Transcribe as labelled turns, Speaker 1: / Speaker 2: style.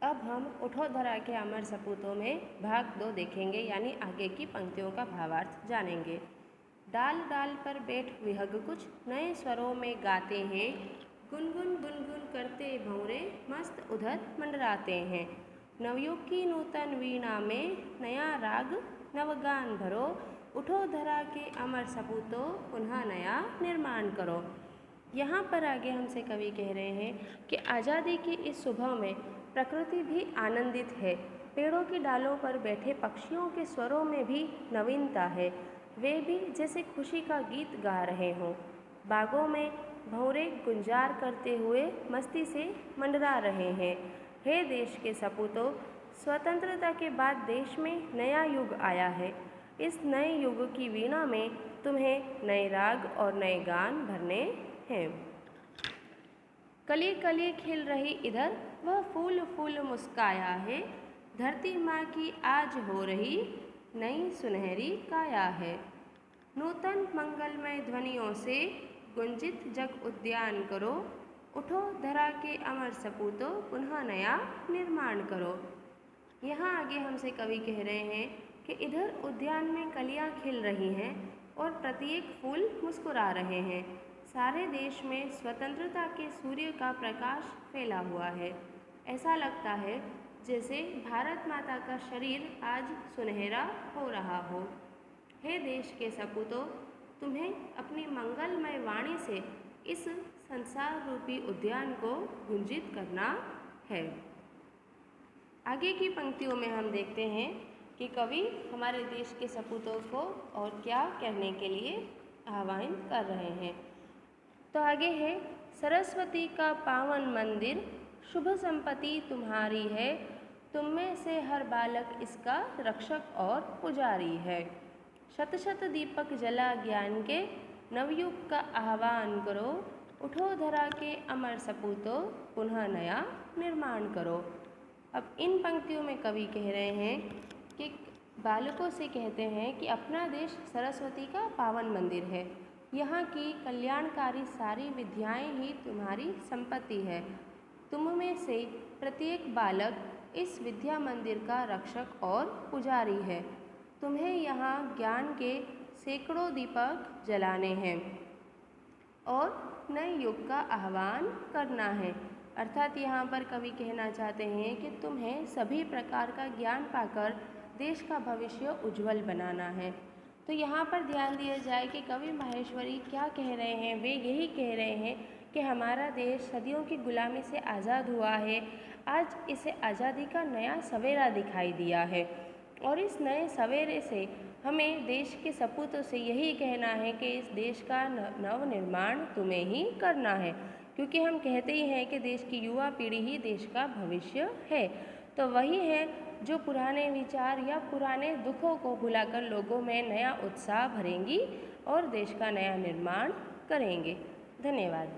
Speaker 1: अब हम उठो धरा के अमर सपूतों में भाग 2 देखेंगे, यानी आगे की पंक्तियों का भावार्थ जानेंगे। डाल डाल पर बैठ विहग कुछ नए स्वरों में गाते हैं, गुनगुन गुनगुन करते भंवरे मस्त उधर मंडराते हैं। नवयुग की नूतन वीणा में नया राग नवगान भरो, उठो धरा के अमर सपूतों पुनः नया निर्माण करो। यहाँ पर आगे हमसे कवि कह रहे हैं कि आज़ादी की इस सुबह में प्रकृति भी आनंदित है। पेड़ों की डालों पर बैठे पक्षियों के स्वरों में भी नवीनता है, वे भी जैसे खुशी का गीत गा रहे हों। बागों में भंवरे गुंजार करते हुए मस्ती से मंडरा रहे हैं। हे देश के सपूतों, स्वतंत्रता के बाद देश में नया युग आया है। इस नए युग की वीणा में तुम्हें नए राग और नए गान भरने हैं। कली कली खिल रही इधर वह फूल फूल मुस्काया है, धरती माँ की आज हो रही नई सुनहरी काया है। नूतन मंगलमय ध्वनियों से गुंजित जग उद्यान करो, उठो धरा के अमर सपूतों पुनः नया निर्माण करो। यहाँ आगे हमसे कवि कह रहे हैं कि इधर उद्यान में कलियाँ खिल रही हैं और प्रत्येक फूल मुस्कुरा रहे हैं। सारे देश में स्वतंत्रता के सूर्य का प्रकाश फैला हुआ है। ऐसा लगता है जैसे भारत माता का शरीर आज सुनहरा हो रहा हो। हे देश के सपूतों, तुम्हें अपनी मंगलमय वाणी से इस संसार रूपी उद्यान को गुंजित करना है। आगे की पंक्तियों में हम देखते हैं कि कवि हमारे देश के सपूतों को और क्या कहने के लिए आह्वान कर रहे हैं। तो आगे है, सरस्वती का पावन मंदिर शुभ संपत्ति तुम्हारी है, तुम में से हर बालक इसका रक्षक और पुजारी है। शत शत दीपक जला ज्ञान के नवयुग का आह्वान करो, उठो धरा के अमर सपूतों पुनः नया निर्माण करो। अब इन पंक्तियों में कवि कह रहे हैं कि बालकों से कहते हैं कि अपना देश सरस्वती का पावन मंदिर है, यहाँ की कल्याणकारी सारी विद्याएं ही तुम्हारी संपत्ति है। तुम में से प्रत्येक बालक इस विद्या मंदिर का रक्षक और पुजारी है। तुम्हें यहाँ ज्ञान के सैकड़ों दीपक जलाने हैं और नए युग का आह्वान करना है। अर्थात यहाँ पर कवि कहना चाहते हैं कि तुम्हें सभी प्रकार का ज्ञान पाकर देश का भविष्य उज्जवल बनाना है। तो यहाँ पर ध्यान दिया जाए कि कवि माहेश्वरी क्या कह रहे हैं। वे यही कह रहे हैं कि हमारा देश सदियों की गुलामी से आज़ाद हुआ है, आज इसे आज़ादी का नया सवेरा दिखाई दिया है और इस नए सवेरे से हमें देश के सपूतों से यही कहना है कि इस देश का नव निर्माण तुम्हें ही करना है, क्योंकि हम कहते ही हैं कि देश की युवा पीढ़ी ही देश का भविष्य है। तो वही है जो पुराने विचार या पुराने दुखों को भुलाकर लोगों में नया उत्साह भरेंगी और देश का नया निर्माण करेंगे। धन्यवाद।